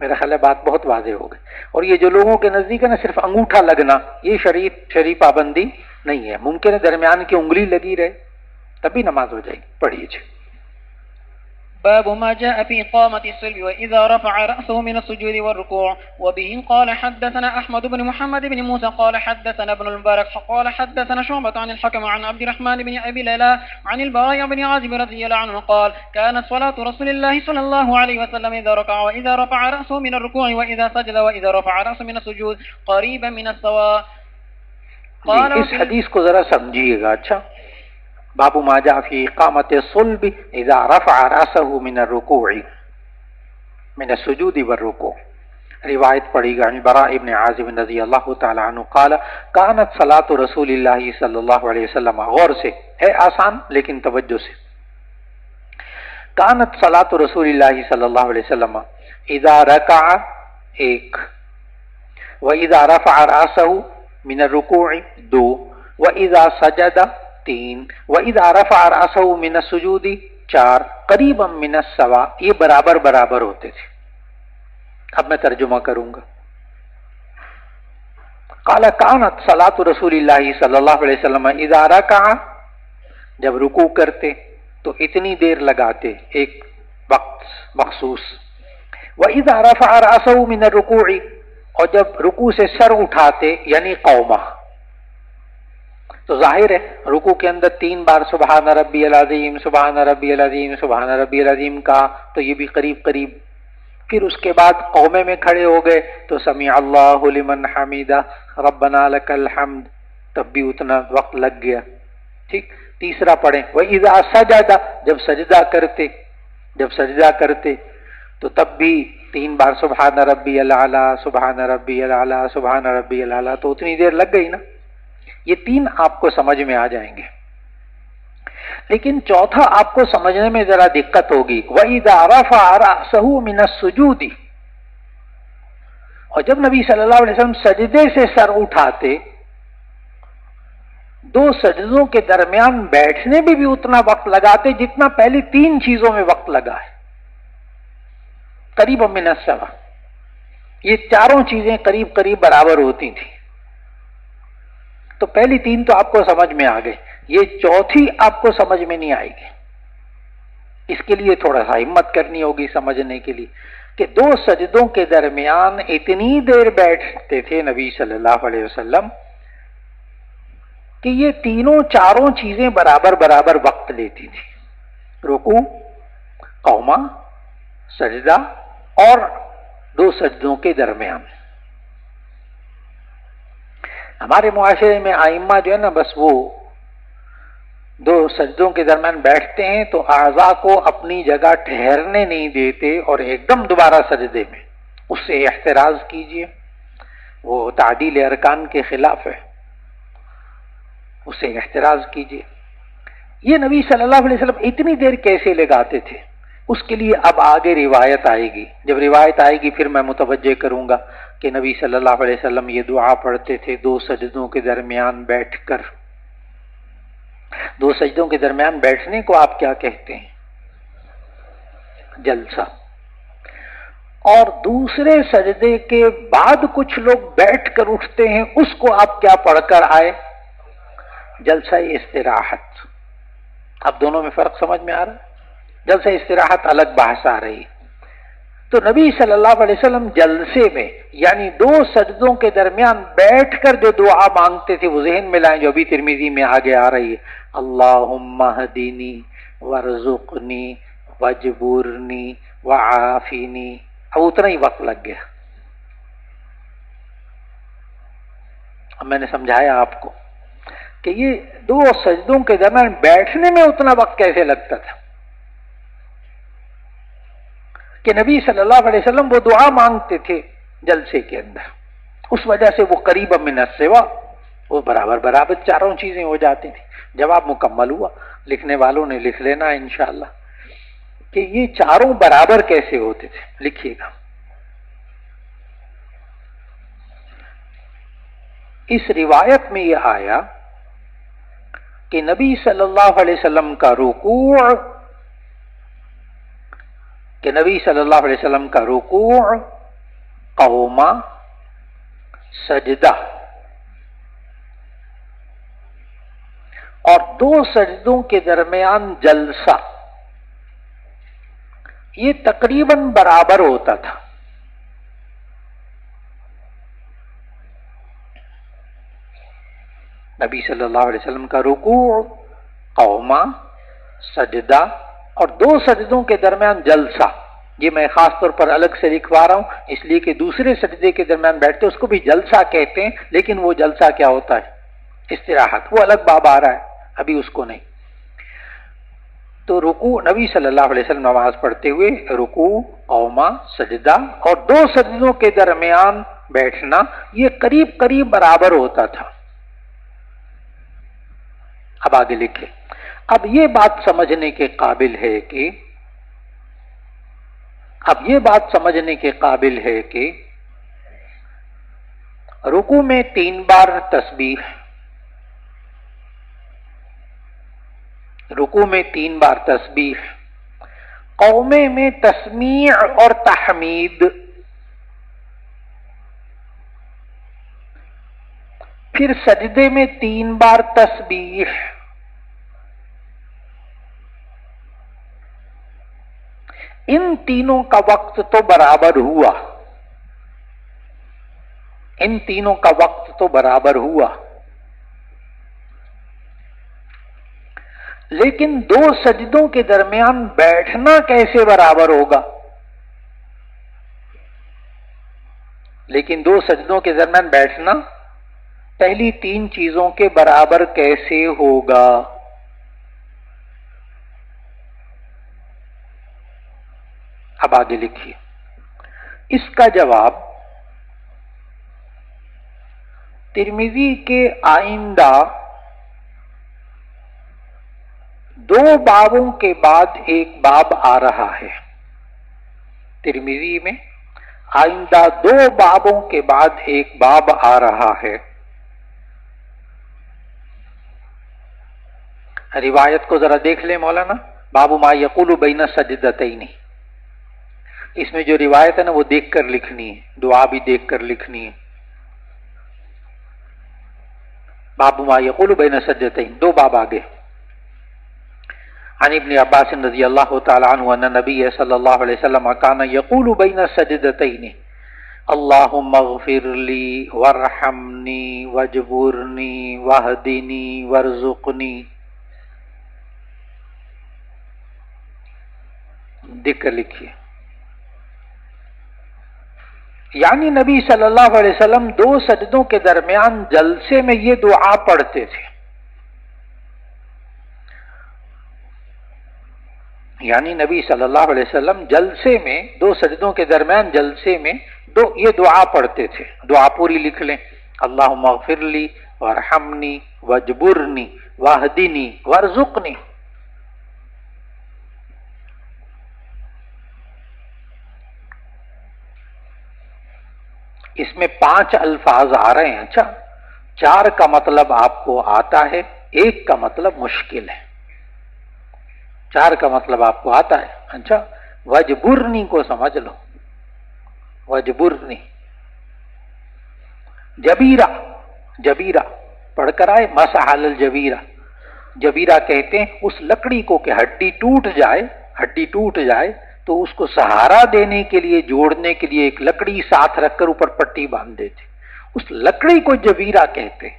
میرا خیال ہے بات بہت واضح ہو گئی. اور یہ جو لوگوں کے نزدیک ہے نا صرف انگوٹھا لگنا، یہ شرعی پابندی نہیں ہے. ممکن ہے درمیان کی انگلی لگی رہے تبھی نماز ہو جائے گی. پڑھیے. باب ما جاء في إقامة الصلب وإذا رفع رأسه من السجود والركوع. وبه قال حدثنا أحمد بن محمد بن موسى قال حدثنا ابن المبارك قال حدثنا شعبة عن الحكم عن عبد الرحمن بن أبي ليلى عن البراء بن عازب رضي الله عنه قال كانت صلاة رسول الله صلى الله عليه وسلم إذا ركع وإذا رفع رأسه من الركوع وإذا سجد وإذا رفع رأسه من السجود قريبا من السواء. قال اس حدیث کو ذرا سمجھیے گا. اچھا، باب ما جاء في إقامة الصلب إذا رفع رأسه من الركوع من السجود والركوع. روایت پڑھی گا عن براء ابن عازب رضی اللہ تعالی عنہ قال كانت صلاة رسول اللہ صلی اللہ علیہ وسلم. غور سے ہے، آسان لیکن توجہ سے. كانت صلاة رسول اللہ صلی اللہ علیہ وسلم اذا رکع 1 واذا رفع رأسه من الركوع 2 واذا سجد 3 وَإِذَا رَفَعَ رَأْسَهُ مِنَ السُّجُودِ 4 قریبا من السوا. یہ برابر ہوتے تھے. اب میں ترجمہ کروں گا. قال كانت صلاة رسول اللہ صلی اللہ علیہ وسلم اذا رکع، جب رکوع کرتے تو اتنی دیر لگاتے، ایک وقت مخصوص. وَإِذَا رَفَعَ رَأْسَهُ مِنَ الرُّكُوعِ، اور جب رکوع سے سر اٹھاتے یعنی قومہ. تو ظاہر ہے رکوع کے اندر 3 بار سبحان ربی العظیم سبحان ربی العظیم سبحان ربی العظیم کا، تو یہ بھی قریب. پھر اس کے بعد قومے میں کھڑے ہو گئے تو سمیع اللہ لمن حمیدہ ربنا لک الحمد، تب بھی اتنا وقت لگ گیا. ٹھیک. تیسرا پڑھیں وَإِذَا سَجَدَ، جب سجدہ کرتے تو تب بھی 3 بار سبحان ربی العلی سبحان ربی العلی سبحان ربی العلی، تو اتنی دیر لگ گئی نا. یہ تین آپ کو سمجھ میں آ جائیں گے. لیکن چوتھا آپ کو سمجھنے میں ذرا دقت ہوگی. وَإِذَا رَفَعَ رَأْسَهُ مِنَ السُّجُودِ، اور جب نبی صلی اللہ علیہ وسلم سجدے سے سر اٹھاتے، دو سجدوں کے درمیان بیٹھنے میں بھی اتنا وقت لگاتے جتنا پہلی تین چیزوں میں وقت لگا ہے. قریب من السوا، یہ چاروں چیزیں قریب قریب برابر ہوتی تھیں. تو پہلی تین تو آپ کو سمجھ میں آ گئی، یہ چوتھی آپ کو سمجھ میں نہیں آئے گی. اس کے لیے تھوڑا سا ہمت کرنی ہوگی سمجھنے کے لیے کہ دو سجدوں کے درمیان اتنی دیر بیٹھتے تھے نبی صلی اللہ علیہ وسلم کہ یہ تینوں چاروں چیزیں برابر برابر وقت لیتی تھی. رکوع، قوما، سجدہ اور دو سجدوں کے درمیان. ہمارے معاشرے میں ائمہ جو ہے نا، بس وہ دو سجدوں کے درمیان بیٹھتے ہیں تو اعضاء کو اپنی جگہ ٹھہرنے نہیں دیتے اور ایک دم دوبارہ سجدے میں. اس سے احتراز کیجئے، وہ تعدیل ارکان کے خلاف ہے، اس سے احتراز کیجئے. یہ نبی صلی اللہ علیہ وسلم اتنی دیر کیسے لگاتے تھے، اس کے لیے اب آگے روایت آئے گی. جب روایت آئے گی پھر میں متوجہ کروں گا کہ نبی صلی اللہ علیہ وسلم یہ دعا پڑھتے تھے دو سجدوں کے درمیان بیٹھ کر. دو سجدوں کے درمیان بیٹھنے کو آپ کیا کہتے ہیں؟ جلسہ. اور دوسرے سجدے کے بعد کچھ لوگ بیٹھ کر اٹھتے ہیں، اس کو آپ کیا پڑھ کر آئے؟ جلسہ استراحت. اب دونوں میں فرق سمجھ میں آ رہا ہے؟ جلسہ استراحت الگ بحث آ رہی. تو نبی صلی اللہ علیہ وسلم جلسے میں یعنی دو سجدوں کے درمیان بیٹھ کر جو دعا مانگتے تھے وہ ذہن میں لائیں، جو ابھی ترمذی میں آگے آ رہی ہے. اللہم اہدنی وارزقنی واجبرنی وعافنی. اب اتنا ہی وقت لگ گیا. اب میں نے سمجھایا آپ کو کہ یہ دو سجدوں کے درمیان بیٹھنے میں اتنا وقت کیسے لگتا تھا کہ نبی صلی اللہ علیہ وسلم وہ دعا مانگتے تھے جلسے کے اندر. اس وجہ سے وہ قریب من السوا، وہ برابر برابر چاروں چیزیں ہو جاتی تھیں. جواب مکمل ہوا. لکھنے والوں نے لکھ لینا انشاءاللہ کہ یہ چاروں برابر کیسے ہوتے تھے. لکھیے گا. اس روایت میں یہ آیا کہ نبی صلی اللہ علیہ وسلم کا رکوع، کہ نبی صلی اللہ علیہ وسلم کا رکوع، قوما، سجدہ اور دو سجدوں کے درمیان جلسہ یہ تقریباً برابر ہوتا تھا. نبی صلی اللہ علیہ وسلم کا رکوع، قوما، سجدہ اور دو سجدوں کے درمیان جلسہ. یہ میں خاص طور پر الگ سے لکھوا رہا ہوں اس لیے کہ دوسرے سجدے کے درمیان بیٹھتے اس کو بھی جلسہ کہتے ہیں، لیکن وہ جلسہ کیا ہوتا ہے؟ استراحت. وہ الگ باب آ رہا ہے، ابھی اس کو نہیں. تو رکوع، نبی صلی اللہ علیہ وسلم نماز پڑھتے ہوئے رکوع، قوما، سجدہ اور دو سجدوں کے درمیان بیٹھنا یہ قریب قریب برابر ہوتا تھا. اب آگے لکھے. اب یہ بات سمجھنے کے قابل ہے کہ رکوع میں 3 بار تسبیح، رکوع میں 3 بار تسبیح، قومے میں تسمیع اور تحمید، پھر سجدے میں 3 بار تسبیح. ان تینوں کا وقت تو برابر ہوا، ان تینوں کا وقت تو برابر ہوا، لیکن دو سجدوں کے درمیان بیٹھنا کیسے برابر ہوگا؟ لیکن دو سجدوں کے درمیان بیٹھنا پہلی 3 چیزوں کے برابر کیسے ہوگا؟ اب آگے لکھیے. اس کا جواب ترمذی کے آئندہ 2 بابوں کے بعد ایک باب آ رہا ہے. ترمذی میں آئندہ 2 بابوں کے بعد ایک باب آ رہا ہے. روایت کو ذرا دیکھ لیں مولانا. باب ما یقول بین السجدتین، اس میں جو روایت ہے نا وہ دیکھ کر لکھنی ہے، دعا بھی دیکھ کر لکھنی ہے. باب ما یقول بین السجدتین، 2 باب آگے. عن ابن عباس رضی اللہ تعالی عنہ ان نبی صلی اللہ علیہ وسلم کان یقول بین السجدتین اللہم اغفر لی وارحمنی واجبرنی واہدنی وارزقنی. دیکھ کر لکھیے. یعنی نبی صلی اللہ علیہ وسلم 2 سجدوں کے درمیان جلسے میں یہ دعا پڑھتے تھے. یعنی نبی صلی اللہ علیہ وسلم جلسے میں 2 سجدوں کے درمیان جلسے میں یہ دعا پڑھتے تھے. دعا پوری لکھ لیں. اللہم اغفر لی وارحمنی واجبرنی واہدنی وارزقنی. اس میں 5 الفاظ آ رہے ہیں. اچھا، 4 کا مطلب آپ کو آتا ہے، 1 کا مطلب مشکل ہے. 4 کا مطلب آپ کو آتا ہے. اچھا، وجبرنی کو سمجھ لو. وجبرنی. جبیرہ، جبیرہ پڑھ کر آئے. مسح علی الجبیرہ، جبیرہ کہتے ہیں اس لکڑی کو کہ ہڈی ٹوٹ جائے تو اس کو سہارا دینے کے لیے، جوڑنے کے لیے ایک لکڑی ساتھ رکھ کر اوپر پٹی باندھ دیتے. اس لکڑی کو جبیرہ کہتے ہیں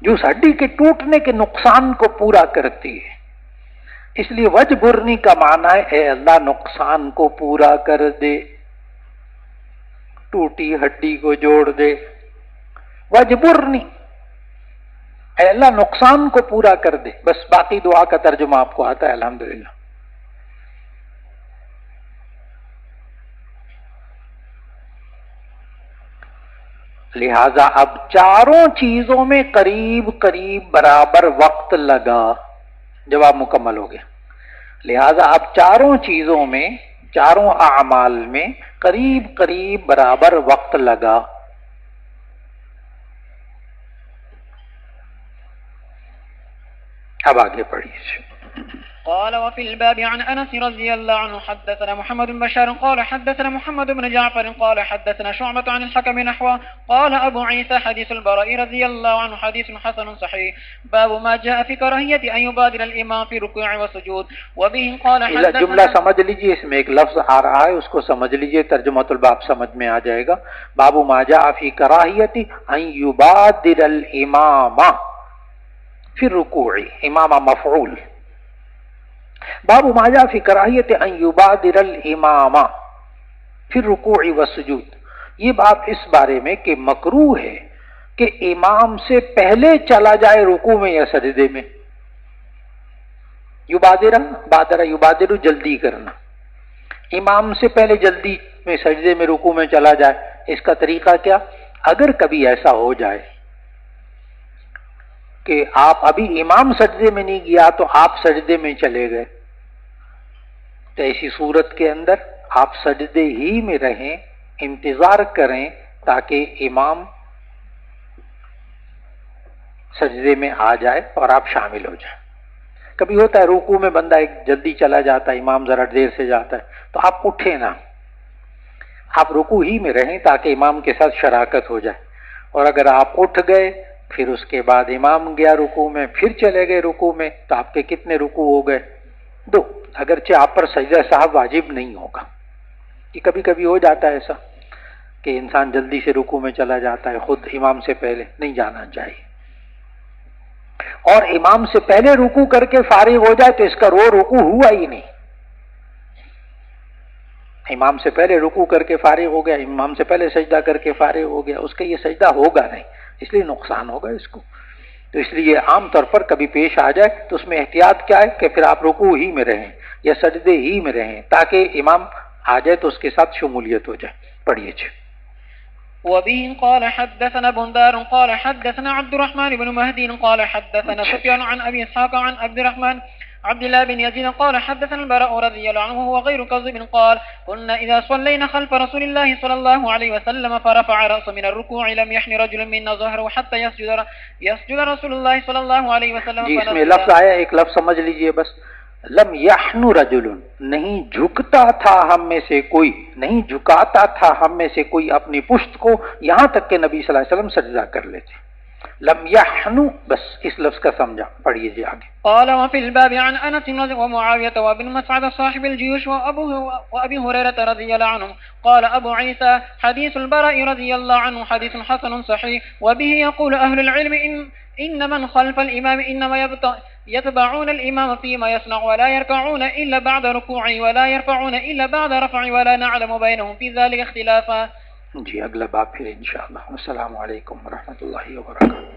جو اس ہڈی کے ٹوٹنے کے نقصان کو پورا کرتی ہے. اس لیے وجبرنی کا معنی ہے اے اللہ نقصان کو پورا کر دے، ٹوٹی ہڈی کو جوڑ دے. وجبرنی، اے اللہ نقصان کو پورا کر دے. بس باقی دعا کا ترجمہ آپ کو آتا ہے الحمدللہ. لہذا اب 4 چیزوں میں قریب برابر وقت لگا. جواب مکمل ہو گیا. لہذا اب 4 چیزوں میں، 4 اعمال میں قریب برابر وقت لگا. اب آگے پڑھیے. قال وفي الباب عن أنس رضي الله عنه حدثنا محمد بن بشار قال حدثنا محمد بن جعفر قال حدثنا شعبة عن الحكم نحوه قال أبو عيسى حديث البراء رضي الله عنه حديث حسن صحيح. باب ما جاء في كراهية أن يبادر الإمام في ركوع وسجود. وبه قال حدثنا. جملہ سمجھ لیجئے، اس میں ایک لفظ آ رہا ہے، اس کو سمجھ لیجئے، ترجمۃ الباب سمجھ میں آ جائے گا. باب ما جاء في كراهية أن يبادر الإمام في الركوع. امام مفعول. باب ما جاء فی کراہیت ان یبادر الامام فی الرکوع والسجود. یہ بات اس بارے میں کہ مکروہ ہے کہ امام سے پہلے چلا جائے رکوع میں یا سجدے میں. بادر یبادر جلدی کرنا. امام سے پہلے جلدی میں سجدے میں رکوع میں چلا جائے. اس کا طریقہ کیا؟ اگر کبھی ایسا ہو جائے کہ آپ ابھی امام سجدے میں نہیں گیا تو آپ سجدے میں چلے گئے، تو ایسی صورت کے اندر آپ سجدے ہی میں رہیں، انتظار کریں تاکہ امام سجدے میں آ جائے اور آپ شامل ہو جائیں. کبھی ہوتا ہے رکوع میں بندہ ایک جلدی چلا جاتا ہے، امام ذرا دیر سے جاتا ہے، تو آپ اٹھے نہ، آپ رکوع ہی میں رہیں تاکہ امام کے ساتھ شراکت ہو جائے. اور اگر آپ اٹھ گئے پھر اس کے بعد امام گیا رکوع میں، پھر چلے گئے رکوع میں، تو آپ کے کتنے رکوع ہو گئے؟ 2. اگرچہ آپ پر سجدہ صاحب واجب نہیں ہوگا. کہ کبھی کبھی ہو جاتا ہے ایسا کہ انسان جلدی سے رکوع میں چلا جاتا ہے، خود امام سے پہلے نہیں جانا چاہیے. اور امام سے پہلے رکوع کر کے فارغ ہو جائے تو اس کا رکوع ہوا ہی نہیں. امام سے پہلے رکوع کر کے فارغ ہو گیا، امام سے پہلے سجدہ کر کے فارغ ہو گیا، اس کا یہ سجدہ ہوگا نہیں، اس لیے نقصان ہوگا اس کو. تو اس لیے عام طور پر کبھی پیش آ جائے تو اس میں احتیاط کیا ہے کہ پھر آپ رکوع ہی میں رہیں یا سجدے ہی میں رہیں تاکہ امام آ جائے تو اس کے ساتھ شمولیت ہو جائے. پڑھیے. وبه قال حدثنا بندار قال حدثنا عبد الرحمن بن مهدي قال حدثنا سفيان عن أبي إسحاق عن عبد الله بن يزيد قال حدثنا البراء رضي الله عنه وهو غير كذب قال كنا إذا صلينا خلف رسول الله صلى الله عليه وسلم فرفع رأسه من الركوع لم يحن رجل منا ظهره حتى يسجد رسول الله صلى الله عليه وسلم. جی اس میں لفظ آیا، ایک لفظ سمجھ لیجئے بس، لم یحن رجل، نہیں جھکتا تھا ہم میں سے کوئی، نہیں جھکاتا تھا ہم میں سے کوئی اپنی پشت کو یہاں تک کہ نبی صلی اللہ علیہ وسلم سجدہ کر لیتے. لم يحنو، بس اس لفظ کا سمجھا. پڑھیے جی آگے. قال وفي الباب عن انس ومعاويه وابن مسعود صاحب الجيوش وابي هريره رضي الله عنهم قال ابو عيسى حديث البراء رضي الله عنه حديث حسن صحيح وبه يقول اهل العلم ان من خلف الامام انما يتبعون الامام فيما يصنع ولا يركعون الا بعد ركوعه ولا يرفعون الا بعد رفعه ولا نعلم بينهم في ذلك اختلافا. جی اگلا باب پھر انشاءاللہ. السلام علیکم ورحمۃ اللہ وبرکاتہ.